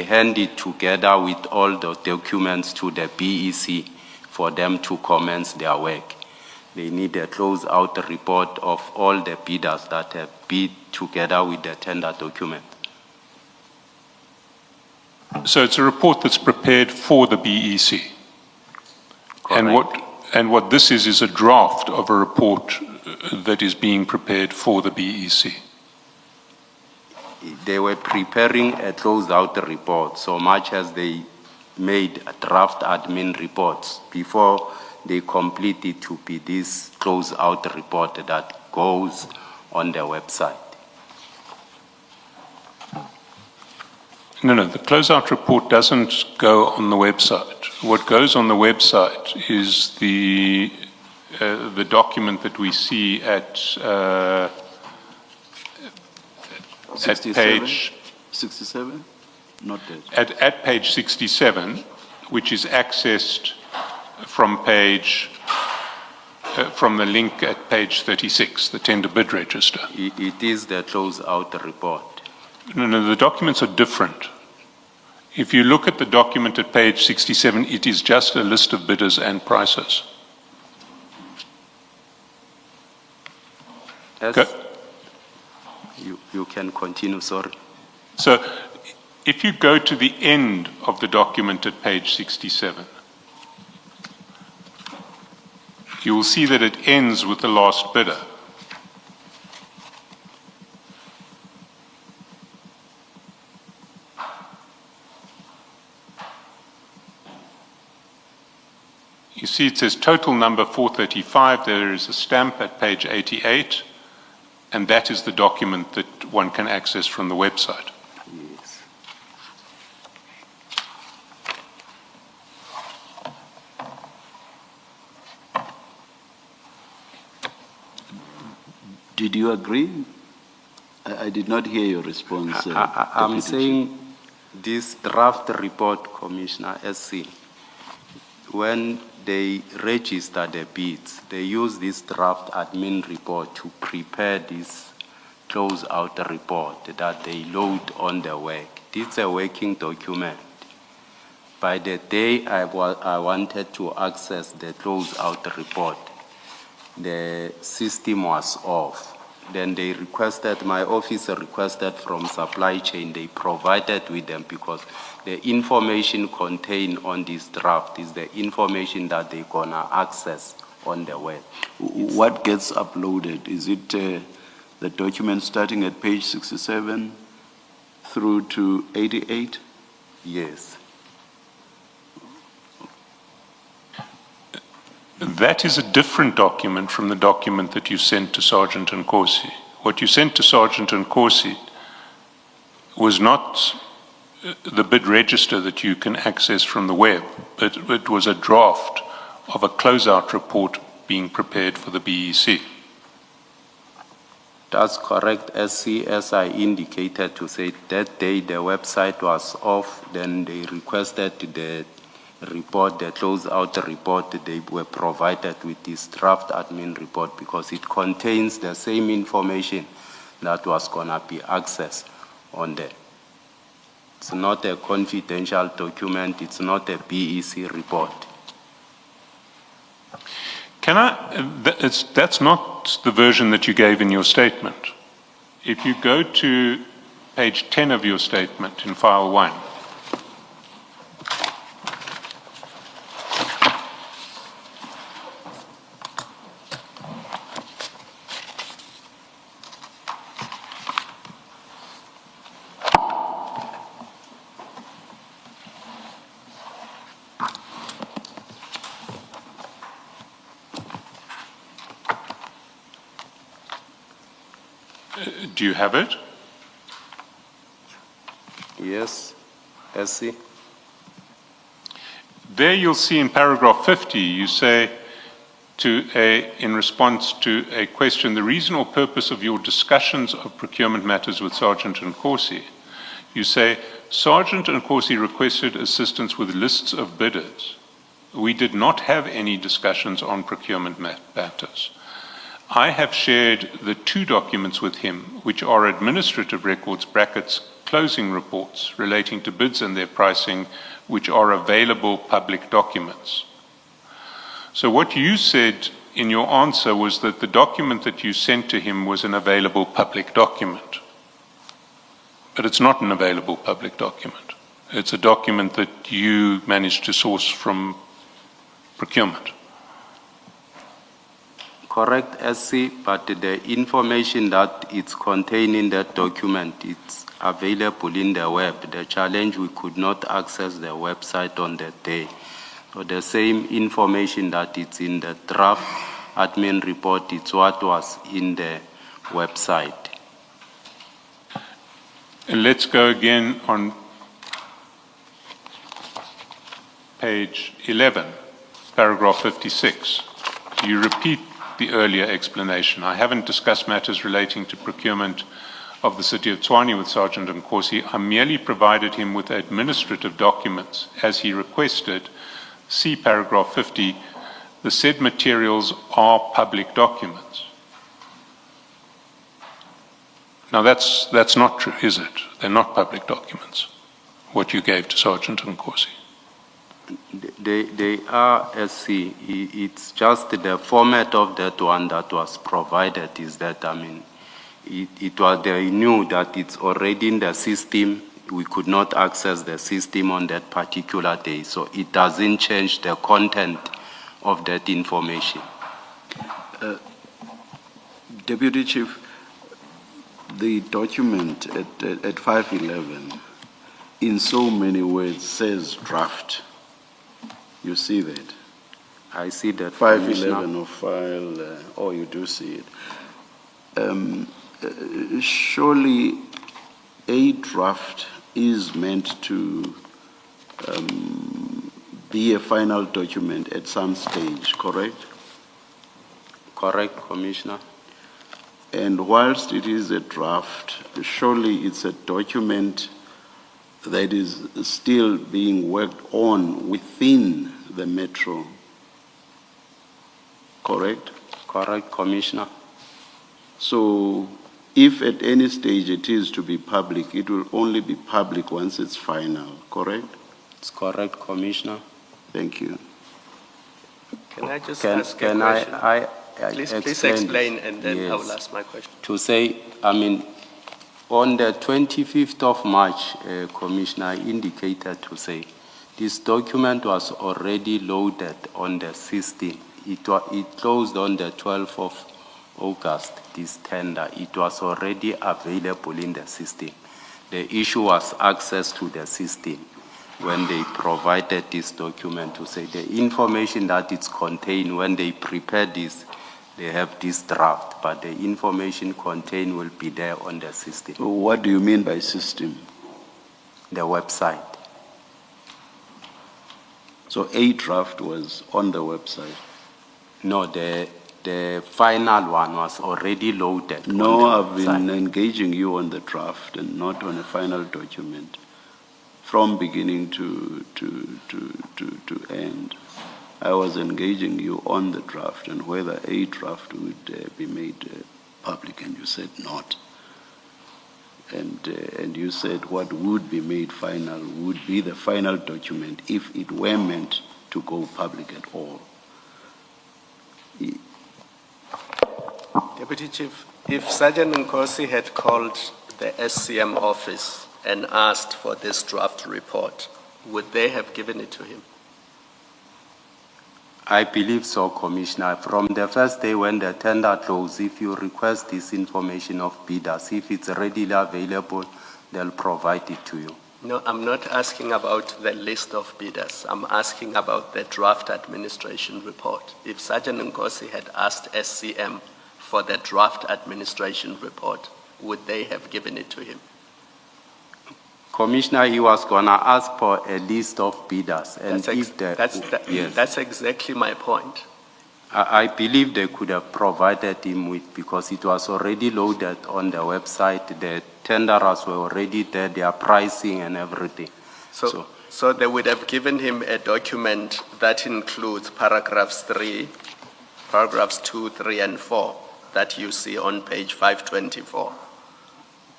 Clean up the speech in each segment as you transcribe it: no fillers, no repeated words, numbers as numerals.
hand it together with all the documents to the BEC for them to commence their work. They need a close-out report of all the bidders that have bid together with the tender document. So it's a report that's prepared for the BEC. Correct. And what this is a draft of a report that is being prepared for the BEC. They were preparing a closed-out report, so much as they made draft admin reports before they complete it to be this closed-out report that goes on the website. No, the closeout report doesn't go on the website. What goes on the website is the document that we see at 67? page 67? Not that. at page 67, which is accessed from from the link at page 36, the tender bid register. It is the closed-out report. No, the documents are different. If you look at the document at page 67, it is just a list of bidders and prices. Yes. Okay. You can continue, sorry. So if you go to the end of the document at page 67, you will see that it ends with the last bidder. You see it says total number 435, there is a stamp at page 88, and that is the document that one can access from the website. Yes. Did you agree? I did not hear your response. I'm Deputy saying this draft report, Commissioner SC, when they register the bids, they use this draft admin report to prepare this close-out report that they load on the work. This is a working document. By the day I wanted to access the close-out report, the system was off. Then they requested, my officer requested from supply chain, they provided with them because the information contained on this draft is the information that they're gonna access on the web. What gets uploaded? Is it the document starting at page 67 through to 88? Yes. That is a different document from the document that you sent to Sergeant Nkosi. What you sent to Sergeant Nkosi was not the bid register that you can access from the web, but it was a draft of a closeout report being prepared for the BEC. That's correct, SC, as I indicated to say that day the website was off, then they requested the report, the close-out report, they were provided with this draft admin report because it contains the same information that was gonna be accessed on there. It's not a confidential document, it's not a BEC report. That's not the version that you gave in your statement. If you go to page 10 of your statement in file 1, do you have it? Yes, SC. There you'll see in paragraph 50, you say in response to a question, the reason or purpose of your discussions of procurement matters with Sergeant Nkosi, you say, Sergeant Nkosi requested assistance with lists of bidders. We did not have any discussions on procurement matters. I have shared the 2 documents with him, which are administrative records, brackets, closing reports relating to bids and their pricing, which are available public documents. So what you said in your answer was that the document that you sent to him was an available public document. But it's not an available public document. It's a document that you managed to source from procurement. Correct, SC, but the information that it's contained in that document, it's available in the web. The challenge, we could not access the website on that day. So the same information that it's in the draft admin report, it's what was in the website. And let's go again on page 11, paragraph 56. You repeat the earlier explanation. I haven't discussed matters relating to procurement of the city of Tshwane with Sergeant Nkosi. I merely provided him with administrative documents as he requested. See paragraph 50. The said materials are public documents. Now that's not true, is it? They're not public documents, what you gave to Sergeant Nkosi. They are SC. It's just the format of that one that was provided is that, they knew that it's already in the system. We could not access the system on that particular day, so it doesn't change the content of that information. Deputy Chief, the document at 511, in so many words, says draft. You see that? I see that. 511 of file, you do see it. Surely a draft is meant to be a final document at some stage, correct? Correct, Commissioner. And whilst it is a draft, surely it's a document that is still being worked on within the metro, correct? Correct, Commissioner. So if at any stage it is to be public, it will only be public once it's final, correct? It's correct, Commissioner. Thank you. Can I just ask a question? Please explain, and then I will ask my question. To say, on the 25th of March, Commissioner indicated to say, this document was already loaded on the system. It closed on the 12th of August, this tender. It was already available in the system. The issue was access to the system when they provided this document to say the information that it's contained when they prepared this, they have this draft, but the information contained will be there on the system. So what do you mean by system? The website. So a draft was on the website? No, the final one was already loaded. No, on the I've website. been engaging you on the draft and not on a final document from beginning to end. I was engaging you on the draft and whether a draft would be made public, and you said not. And you said what would be made final would be the final document if it were meant to go public at all. Deputy Chief, if Sergeant Nkosi had called the SCM office and asked for this draft report, would they have given it to him? I believe so, Commissioner. From the first day when the tender closed, if you request this information of bidders, if it's readily available, they'll provide it to you. No, I'm not asking about the list of bidders. I'm asking about the draft administration report. If Sergeant Nkosi had asked SCM for the draft administration report, would they have given it to him? Commissioner, he was going to ask for a list of bidders. And That's exactly my point. I believe they could have provided him with, because it was already loaded on the website. The tenderers were already there, their pricing and everything. So they would have given him a document that includes paragraphs 2, 3, and 4 that you see on page 524.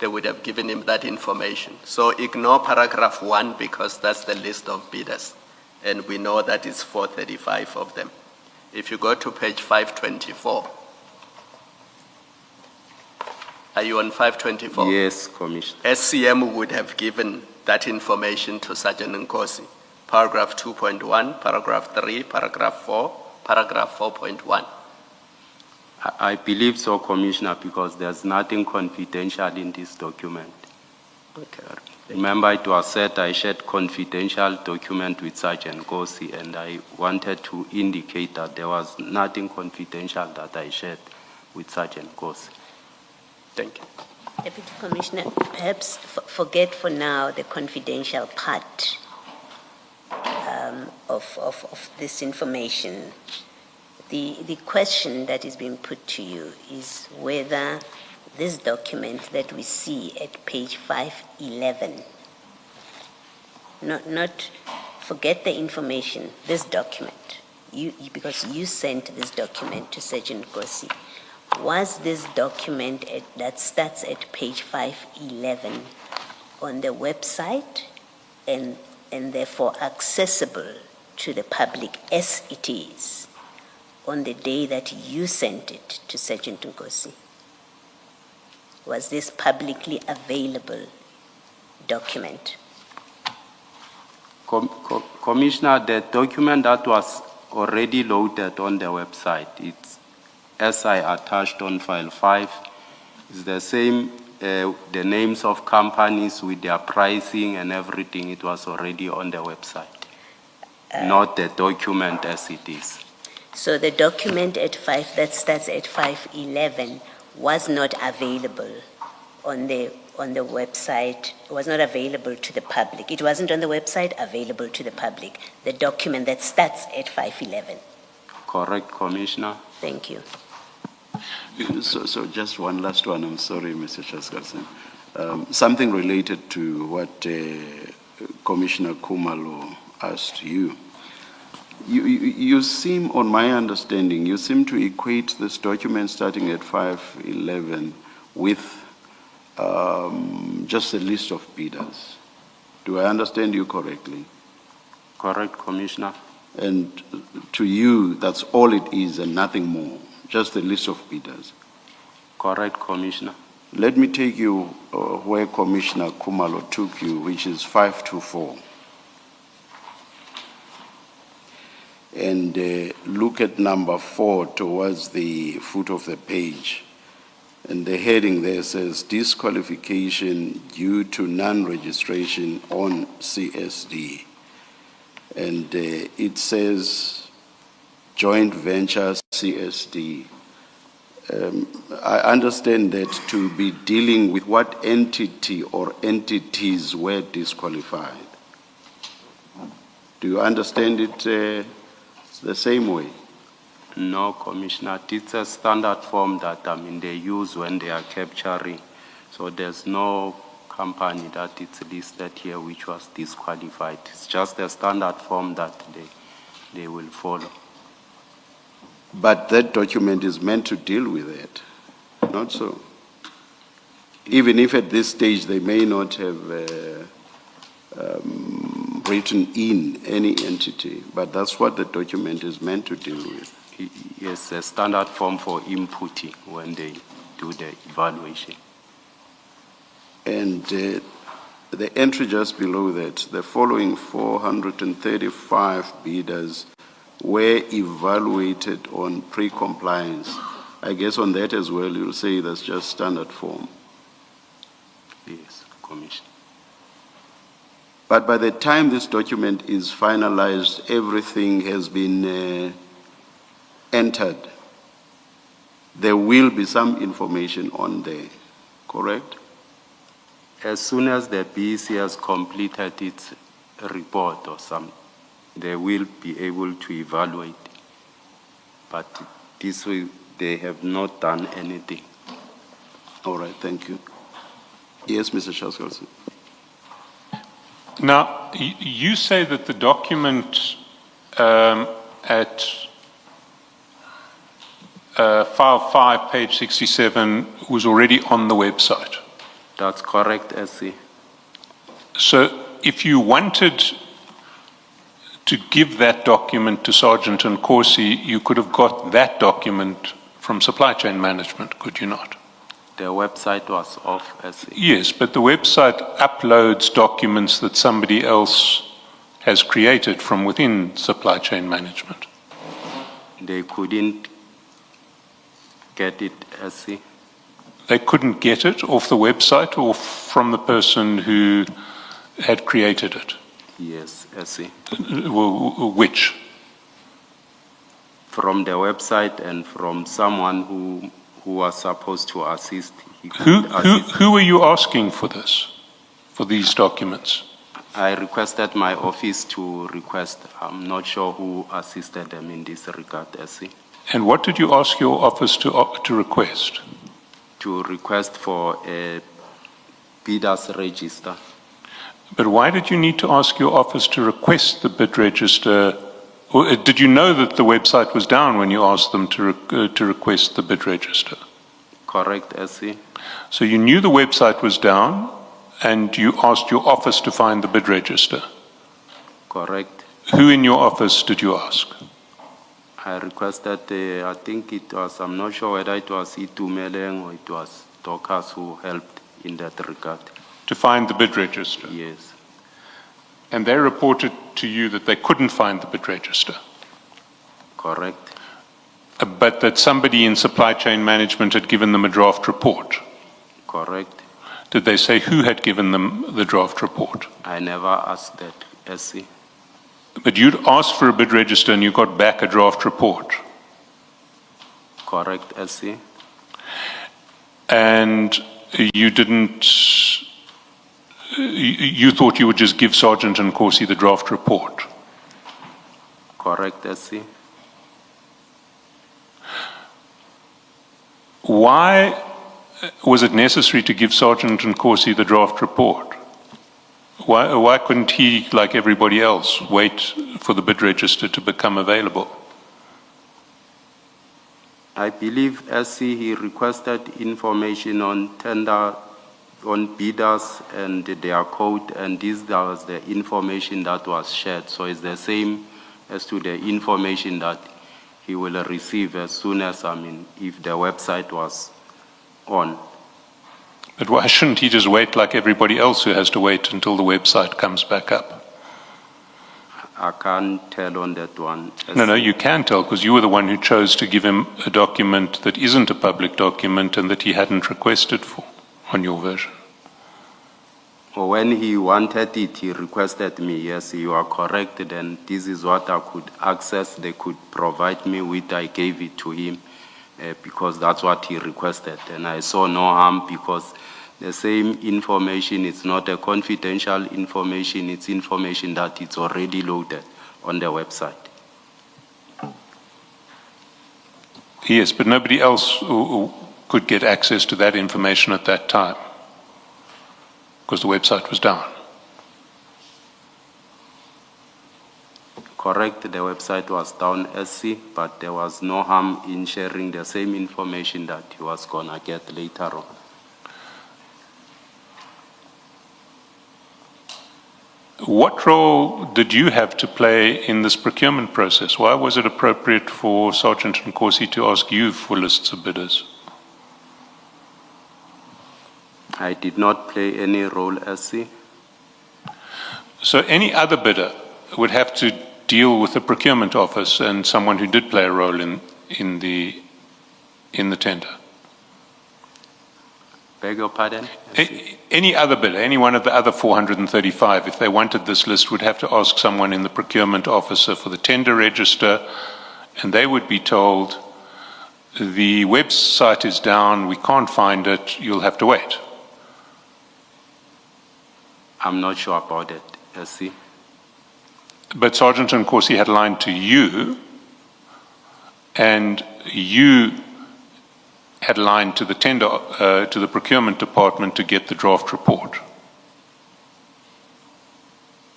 they would have given him that information. So ignore paragraph 1 because that's the list of bidders. And we know that it's 435 of them. If you go to page 524, are you on 524? Yes, Commissioner. SCM would have given that information to Sergeant Nkosi. Paragraph 2.1, paragraph 3, paragraph 4, paragraph 4.1. I believe so, Commissioner, because there's nothing confidential in this document. Okay. Remember, it was said I shared confidential document with Sergeant Nkosi, and I wanted to indicate that there was nothing confidential that I shared with Sergeant Nkosi. Thank you. Deputy Commissioner, perhaps forget for now the confidential part of this information. The question that is being put to you is whether this document that we see at page 511, not forget the information, this document, because you sent this document to Sergeant Nkosi. Was this document that starts at page 511 on the website and therefore accessible to the public as it is on the day that you sent it to Sergeant Nkosi? Was this publicly available document? Commissioner, the document that was already loaded on the website, it's as I attached on file 5, is the same, the names of companies with their pricing and everything. It was already on the website, not the document as it is. So the document that starts at 511 was not available on the website, was not available to the public. It wasn't on the website available to the public. The document that starts at 511. Correct, Commissioner. Thank you. So just one last one. I'm sorry, Mr. Chaskalson. Something related to what Commissioner Kumalo asked you. You seem, on my understanding, you seem to equate this document starting at 511 with just a list of bidders. Do I understand you correctly? Correct, Commissioner. And to you, that's all it is and nothing more, just a list of bidders. Correct, Commissioner. Let me take you where Commissioner Kumalo took you, which is 524. And look at number 4 towards the foot of the page. And the heading there says disqualification due to non-registration on CSD. And it says joint venture CSD. I understand that to be dealing with what entity or entities were disqualified. Do you understand it the same way? No, Commissioner. It's a standard form that they use when they are capturing. So there's no company that it's listed here which was disqualified. It's just a standard form that they will follow. But that document is meant to deal with it, not so. Even if at this stage they may not have written in any entity, but that's what the document is meant to deal with. Yes, a standard form for inputting when they do the evaluation. And the entry just below that, the following 435 bidders were evaluated on pre-compliance. I guess on that as well, you'll say that's just standard form. Yes, Commissioner. But by the time this document is finalized, everything has been entered. There will be some information on there, correct? As soon as the BEC has completed its report or something, they will be able to evaluate. But this way, they have not done anything. All right, thank you. Yes, Mr. Chaskalson. Now, you say that the document at file 5, page 67, was already on the website. That's correct, SC. So if you wanted to give that document to Sergeant Nkosi, you could have got that document from supply chain management, could you not? The website was off, SC. Yes, but the website uploads documents that somebody else has created from within supply chain management. They couldn't get it, SC. They couldn't get it off the website or from the person who had created it? Yes, SC. Which? From the website and from someone who was supposed to assist. He Who could assist. are you asking for this, for these documents? I requested my office to request. I'm not sure who assisted them in this regard, SC. And what did you ask your office to request? To request for a bidders register. But why did you need to ask your office to request the bid register? Or did you know that the website was down when you asked them to request the bid register? Correct, SC. So you knew the website was down and you asked your office to find the bid register? Correct. Who in your office did you ask? I requested, I think it was, I'm not sure whether it was Itumeleng or it was Dorcas who helped in that regard. To find the bid register? Yes. And they reported to you that they couldn't find the bid register? Correct. But that somebody in supply chain management had given them a draft report? Correct. Did they say who had given them the draft report? I never asked that, SC. But you'd asked for a bid register and you got back a draft report? Correct, SC. And you didn't, you thought you would just give Sergeant Nkosi the draft report? Correct, SC. Why was it necessary to give Sergeant Nkosi the draft report? Why couldn't he, like everybody else, wait for the bid register to become available? I believe SC, he requested information on tender, on bidders and their code, and this was the information that was shared. So it's the same as to the information that he will receive as soon as, if the website was on. But why shouldn't he just wait like everybody else who has to wait until the website comes back up? I can't tell on that one. No, you can tell, because you were the one who chose to give him a document that isn't a public document and that he hadn't requested for on your version. When he wanted it, he requested me. Yes, you are correct. Then this is what I could access. They could provide me with. I gave it to him because that's what he requested. And I saw no harm because the same information is not a confidential information. It's information that it's already loaded on the website. Yes, but nobody else could get access to that information at that time because the website was down. Correct, the website was down, SC, but there was no harm in sharing the same information that he was going to get later on. What role did you have to play in this procurement process? Why was it appropriate for Sergeant Nkosi to ask you for lists of bidders? I did not play any role, SC. So any other bidder would have to deal with the procurement office and someone who did play a role in the tender? Beg your pardon? Any other bidder, any one of the other 435, if they wanted this list, would have to ask someone in the procurement officer for the tender register, and they would be told, the website is down, we can't find it, you'll have to wait. I'm not sure about it, SC. But Sergeant Nkosi had lied to you, and you had lied to the tender, to the procurement department to get the draft report.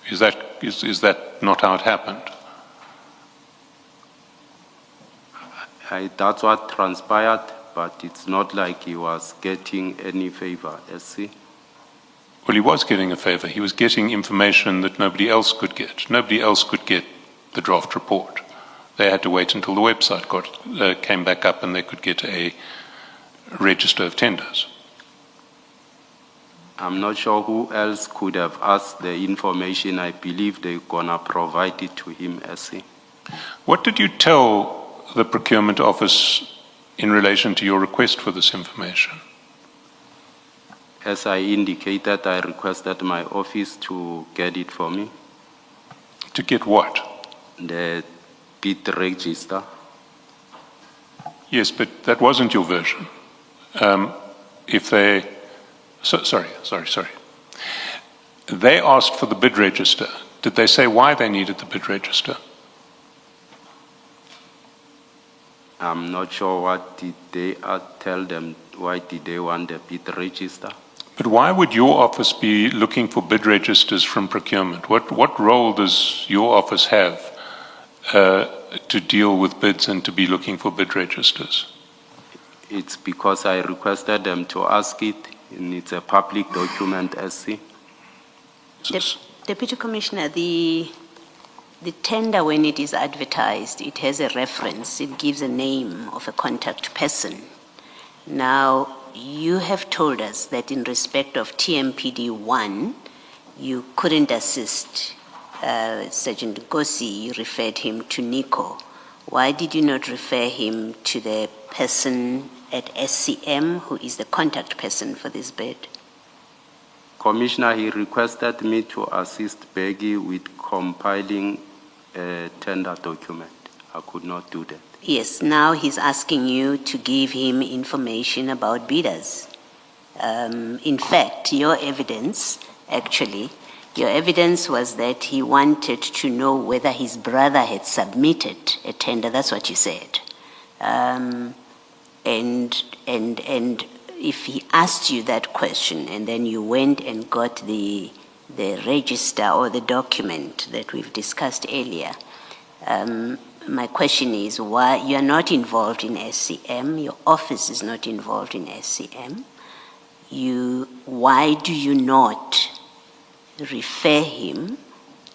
Is that not how it happened? That's what transpired, but it's not like he was getting any favor, SC. Well, he was getting a favor. He was getting information that nobody else could get. Nobody else could get the draft report. They had to wait until the website came back up and they could get a register of tenders. I'm not sure who else could have asked the information. I believe they're gonna provide it to him, SC. What did you tell the procurement office in relation to your request for this information? As I indicated, I requested my office to get it for me, To get what? the bid register. Yes, but that wasn't your version. Sorry. They asked for the bid register. Did they say why they needed the bid register? I'm not sure what did they tell them, why did they want the bid register? But why would your office be looking for bid registers from procurement? What role does your office have to deal with bids and to be looking for bid registers? It's because I requested them to ask it, and it's a public document, SC. Deputy Commissioner, the tender, when it is advertised, it has a reference, it gives a name of a contact person. Now, you have told us that in respect of TMPD 1, you couldn't assist Sergeant Nkosi, you referred him to Nico. Why did you not refer him to the person at SCM, who is the contact person for this bid? Commissioner, he requested me to assist Peggy with compiling a tender document. I could not do that. Yes, now he's asking you to give him information about bidders. In fact, your evidence was that he wanted to know whether his brother had submitted a tender. That's what you said. And if he asked you that question and then you went and got the register or the document that we've discussed earlier, my question is why you are not involved in SCM, your office is not involved in SCM. Why do you not refer him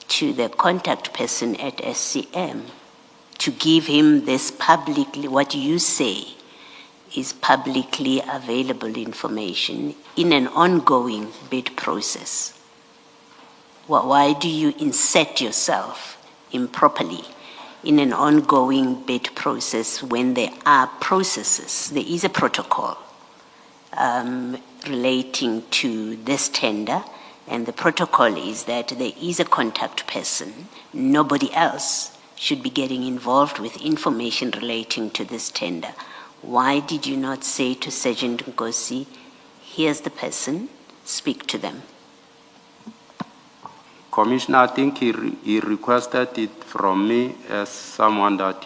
to the contact person at SCM to give him this publicly, what you say is publicly available information in an ongoing bid process? Why do you insert yourself improperly in an ongoing bid process when there are processes? There is a protocol relating to this tender, and the protocol is that there is a contact person. Nobody else should be getting involved with information relating to this tender. Why did you not say to Sergeant Nkosi, here's the person, speak to them? Commissioner, I think he requested it from me as someone that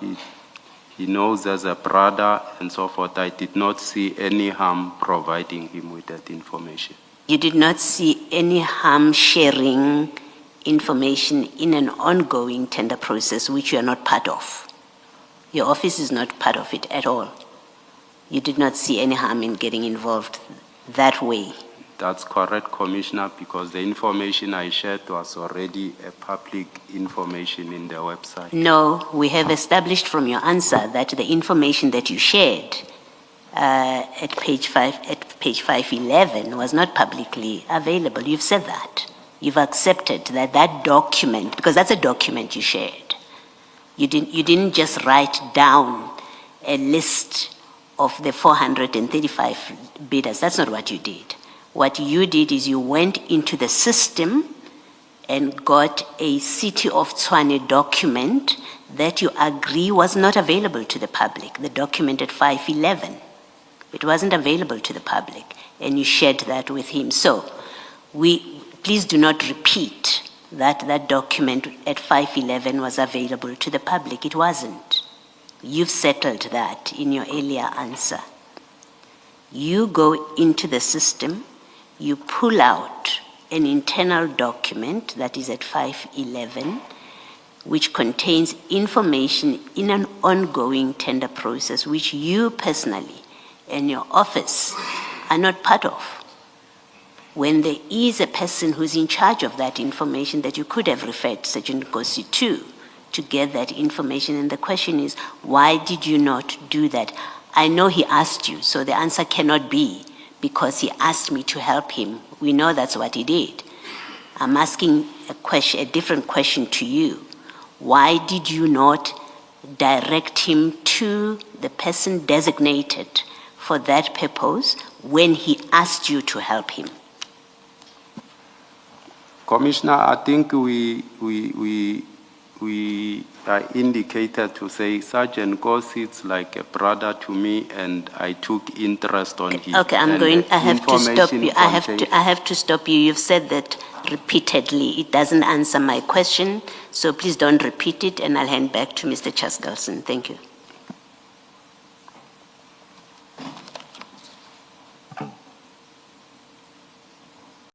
he knows as a brother and so forth. I did not see any harm providing him with that information. You did not see any harm sharing information in an ongoing tender process which you are not part of. Your office is not part of it at all. You did not see any harm in getting involved that way. That's correct, Commissioner, because the information I shared was already a public information in the website. No, we have established from your answer that the information that you shared at page 511 was not publicly available. You've said that. You've accepted that document, because that's a document you shared. You didn't just write down a list of the 435 bidders. That's not what you did. What you did is you went into the system and got a City of Tshwane document that you agree was not available to the public, the document at 511. It wasn't available to the public, and you shared that with him. So please do not repeat that document at 511 was available to the public. It wasn't. You've settled that in your earlier answer. You go into the system, you pull out an internal document that is at 511, which contains information in an ongoing tender process, which you personally and your office are not part of. when there is a person who's in charge of that information that you could have referred Sergeant Nkosi to get that information. And the question is, why did you not do that? I know he asked you, so the answer cannot be because he asked me to help him. We know that's what he did. I'm asking a different question to you. Why did you not direct him to the person designated for that purpose when he asked you to help him? Commissioner, I think we are indicated to say Sergeant Nkosi is like a brother to me, and I took interest on him. Okay, And I have to stop you. information I have to stop you. You've said that repeatedly. It doesn't answer my question, so please don't repeat it, and I'll hand back to Mr. Chaskalson. Thank you.